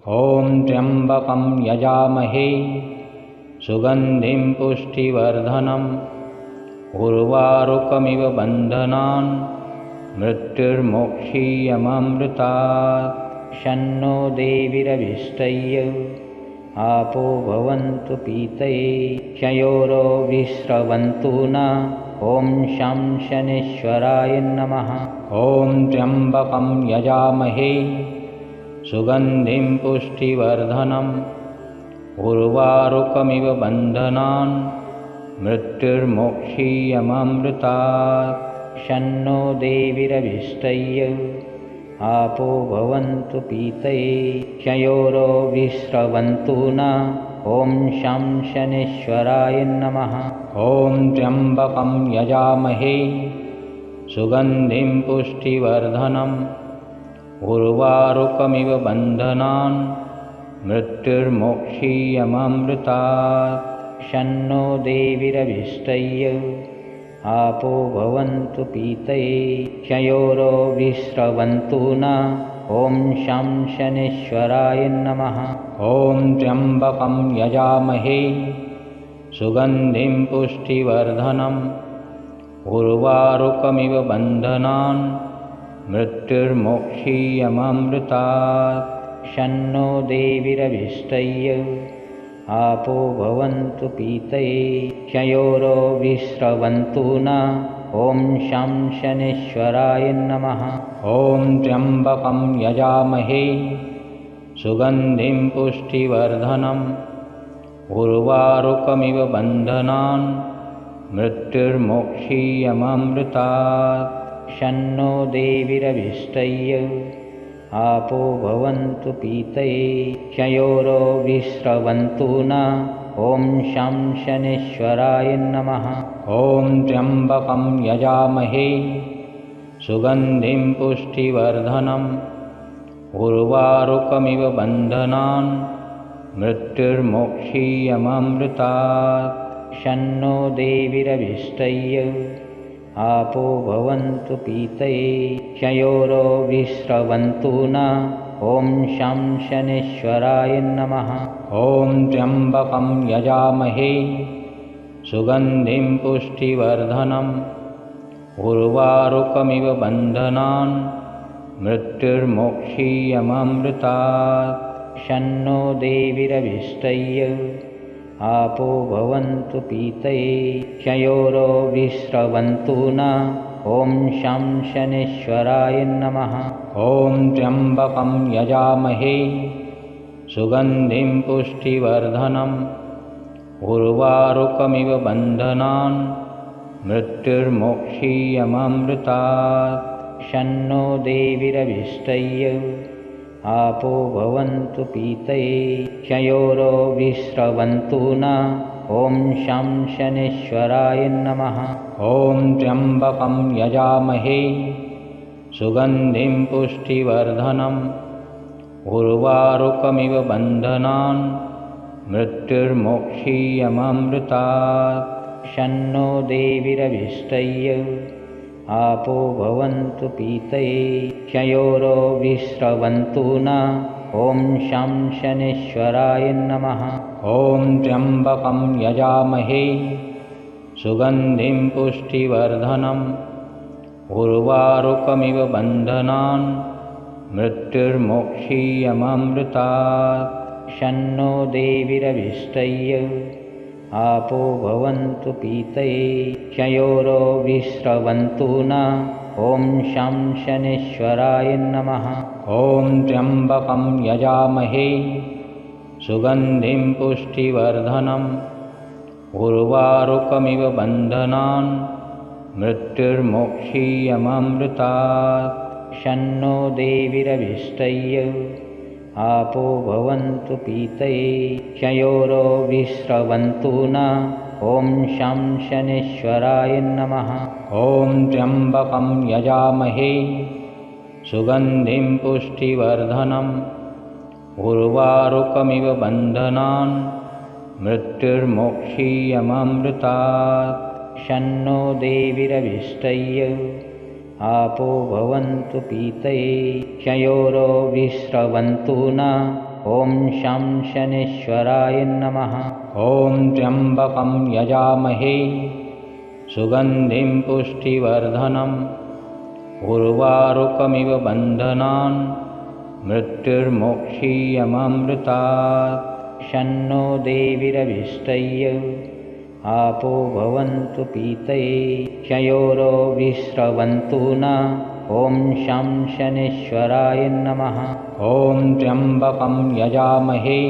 ॐ त्र्यम्बकं यजामहे सुगन्धिं पुष्टिवर्धनम् उर्वारुकमिव बन्धनान् मृत्युर्मोक्षीयमामृतात्। शन्नो देवीरभिष्टय्य आपो भवन्तु पीतये क्षयोरो विश्रवन्तु न। ॐ शं शनेश्वराय नमः। ॐ त्र्यम्बकं यजामहे सुगन्धिं पुष्टिवर्धनम् उर्वारुकमिव बन्धनान् मृत्युर्मोक्षीयमामृतात्। शन्नो देवीरभिष्टय्य आपो भवन्तु पीतये क्षयोरो विश्रवन्तु न। ॐ शं शनेश्वराय नमः। ॐ त्र्यम्बकं यजामहे सुगन्धिं पुष्टिवर्धनम् उर्वारुकमिव बन्धनान् मृत्युर्मोक्षीयमामृतात्। शन्नो देवीरभिष्टय्य आपो भवन्तु पीतये क्षयोरो विश्रवन्तु न। ॐ शं शनेश्वराय नमः। ॐ त्र्यम्बकं यजामहे सुगन्धिं पुष्टिवर्धनम् उर्वारुकमिव बन्धनान् मृत्युर्मोक्षीयमामृतात्। शन्नो देवीरभिष्टय्य आपो भवन्तु पीतये क्षयोरो विश्रवन्तु न। ॐ शं शनेश्वराय नमः। ॐ त्र्यम्बकं यजामहे सुगन्धिं पुष्टिवर्धनम् उर्वारुकमिव बन्धनान् मृत्युर्मोक्षीयमामृतात्। शन्नो देवीरभिष्टय्य आपो भवन्तु पीतये क्षयोरो विश्रवन्तु न। ॐ शं शनेश्वराय नमः। ॐ त्र्यम्बकं यजामहे सुगन्धिं पुष्टिवर्धनम् उर्वारुकमिव बन्धनान् मृत्युर्मोक्षीयमामृतात्। शन्नो देवीरभिष्टय्य आपो भवन्तु पीतये क्षयोरो विश्रवन्तु न। ॐ शं शनेश्वराय नमः। ॐ त्र्यम्बकं यजामहे सुगन्धिं पुष्टिवर्धनम् उर्वारुकमिव बन्धनान् मृत्युर्मोक्षीयमामृतात्। शन्नो देवीरभिष्टय्य आपो भवन्तु पीतये क्षयोरो विश्रवन्तु न। ॐ शं शनेश्वराय नमः। ॐ त्र्यम्बकं यजामहे सुगन्धिं पुष्टिवर्धनम् उर्वारुकमिव बन्धनान् मृत्युर्मोक्षीयमामृतात्। शन्नो देवीरभिष्टय्य आपो भवन्तु पीतये क्षयोरो विश्रवन्तु न। ॐ शं शनेश्वराय नमः। ॐ त्र्यम्बकं यजामहे सुगन्धिं पुष्टिवर्धनम् उर्वारुकमिव बन्धनान् मृत्युर्मोक्षीयमामृतात्। शन्नो देवीरभिष्टय्य आपो भवन्तु पीतये क्षयोरो विश्रवन्तु न। ॐ शं शनेश्वराय नमः। ॐ त्र्यम्बकं यजामहे सुगन्धिं पुष्टिवर्धनम् उर्वारुकमिव बन्धनान् मृत्युर्मोक्षीयमामृतात्। शन्नो देवीरभिष्टय्य आपो भवन्तु पीतये क्षयोरो विश्रवन्तु न। ॐ शं शनेश्वराय नमः। ॐ त्र्यम्बकं यजामहे सुगन्धिं पुष्टिवर्धनम् उर्वारुकमिव बन्धनान् मृत्युर्मोक्षीयमामृतात्। शन्नो देवीरभिष्टय्य आपो भवन्तु पीतये क्षयोरो विश्रवन्तु न। ॐ शं शनेश्वराय नमः। ॐ त्र्यम्बकं यजामहे सुगन्धिं पुष्टिवर्धनम् उर्वारुकमिव बन्धनान् मृत्युर्मोक्षीयमामृतात्। शन्नो देवीरभिष्टय्य आपो भवन्तु पीतये क्षयोरो विश्रवन्तु न। ॐ शं शनेश्वराय नमः। ॐ त्र्यम्बकं यजामहे सुगन्धिं पुष्टिवर्धनम् उर्वारुकमिव बन्धनान् मृत्युर्मोक्षीयमामृतात्। शन्नो देवीरविष्टय्य आपो भवन्तु पीतये क्षयोरो विश्रवन्तु न। ॐ शं शनेश्वराय नमः। ॐ त्र्यम्बकं यजामहे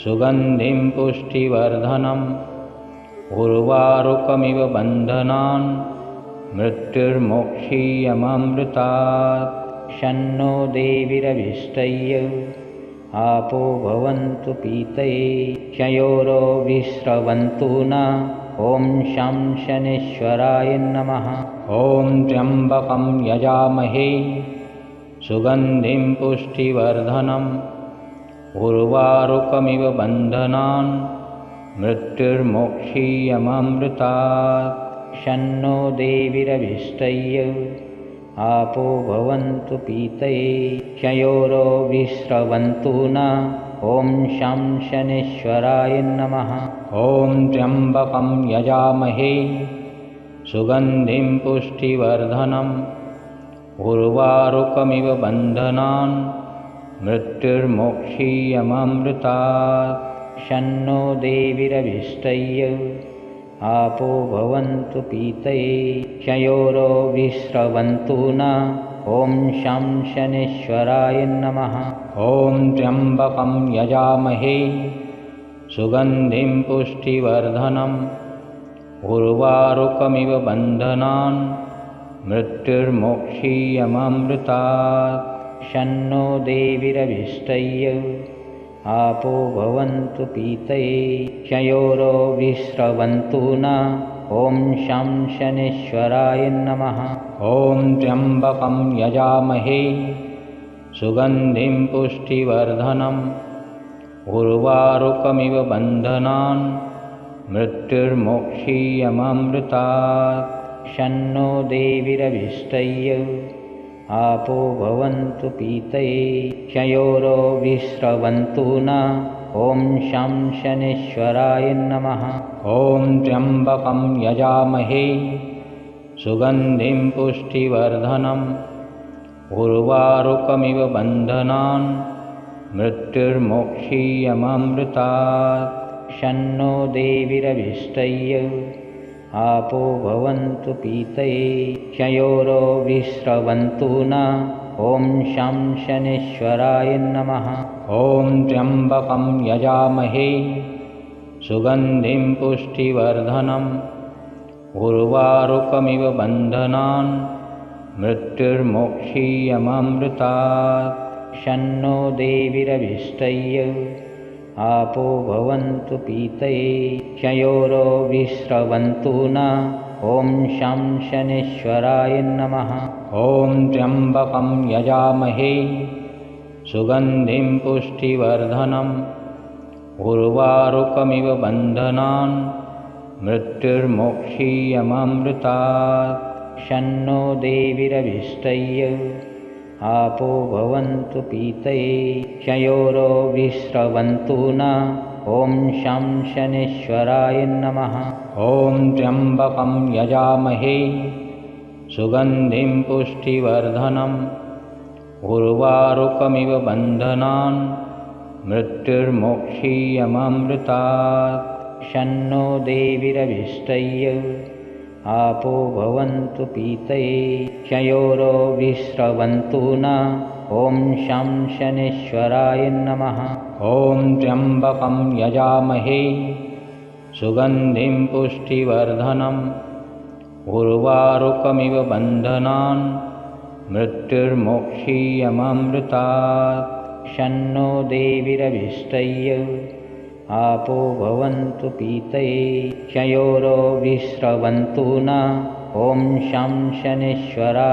सुगन्धिं पुष्टिवर्धनम् उर्वारुकमिव बन्धनान् मृत्युर्मोक्षीयमामृतात्। शन्नो देवीरविष्टय्य आपो भवन्तु पीतये क्षयोरो विश्रवन्तु न। ॐ शं शनेश्वराय नमः। ॐ त्र्यम्बकं यजामहे सुगन्धिं पुष्टिवर्धनम् उर्वारुकमिव बन्धनान् मृत्युर्मोक्षीयमामृतात्। शन्नो देवीरविष्टय्य आपो भवन्तु पीतये क्षयोरो विश्रवन्तु न। ॐ शं शनेश्वराय नमः। ॐ त्र्यम्बकं यजामहे सुगन्धिं पुष्टिवर्धनम् उर्वारुकमिव बन्धनान् मृत्युर्मोक्षीयमामृतात्। शन्नो देवीरविष्टय्य आपो भवन्तु पीतये क्षयोरो विश्रवन्तु न। ॐ शं शनेश्वराय नमः। ॐ त्र्यम्बकं यजामहे सुगन्धिं पुष्टिवर्धनम् उर्वारुकमिव बन्धनान् मृत्युर्मोक्षीयमामृतात्। शन्नो देवीरविष्टय्य आपो भवन्तु पीतये क्षयोरो विश्रवन्तु न। ॐ शं शनेश्वराय नमः। ॐ त्र्यम्बकं यजामहे सुगन्धिं पुष्टिवर्धनम् उर्वारुकमिव बन्धनान् मृत्युर्मोक्षीयमामृतात्। शन्नो देवीरविष्टय्य आपो भवन्तु पीतये क्षयोरो विश्रवन्तु न। ॐ शं शनेश्वराय नमः। ॐ त्र्यम्बकं यजामहे सुगन्धिं पुष्टिवर्धनम् उर्वारुकमिव बन्धनान् मृत्युर्मोक्षीयमामृतात्। शन्नो देवीरविष्टय्य आपो भवन्तु पीतये क्षयोरो विश्रवन्तु न। ॐ शं शनेश्वराय नमः। ॐ त्र्यम्बकं यजामहे सुगन्धिं पुष्टिवर्धनम् उर्वारुकमिव बन्धनान् मृत्युर्मोक्षीयमामृतात्। शन्नो देवीरविष्टय्य आपो भवन्तु पीतये क्षयोरो विश्रवन्तु न। ॐ शं शनेश्वराय नमः। ॐ त्र्यम्बकं यजामहे सुगन्धिं पुष्टिवर्धनम् उर्वारुकमिव बन्धनान् मृत्युर्मोक्षीयमामृतात्। शन्नो देवीरविष्टय्य आपो भवन्तु पीतये क्षयोरो विश्रवन्तु न। ॐ शं शनेश्वराय नमः। ॐ त्र्यम्बकं यजामहे सुगन्धिं पुष्टिवर्धनम् उर्वारुकमिव बन्धनान् मृत्युर्मोक्षीयमामृतात्। शन्नो देवीरविष्टय्य आपो भवन्तु पीतये क्षयोरो विश्रवन्तु न। ॐ शं शनेश्वराय नमः। ॐ त्र्यम्बकं यजामहे सुगन्धिं पुष्टिवर्धनम् उर्वारुकमिव बन्धनान् मृत्युर्मोक्षीयमामृतात्। शन्नो देवीरविष्टय्य आपो भवन्तु पीतये क्षयोरो विश्रवन्तु न। ॐ शं शनेश्वराय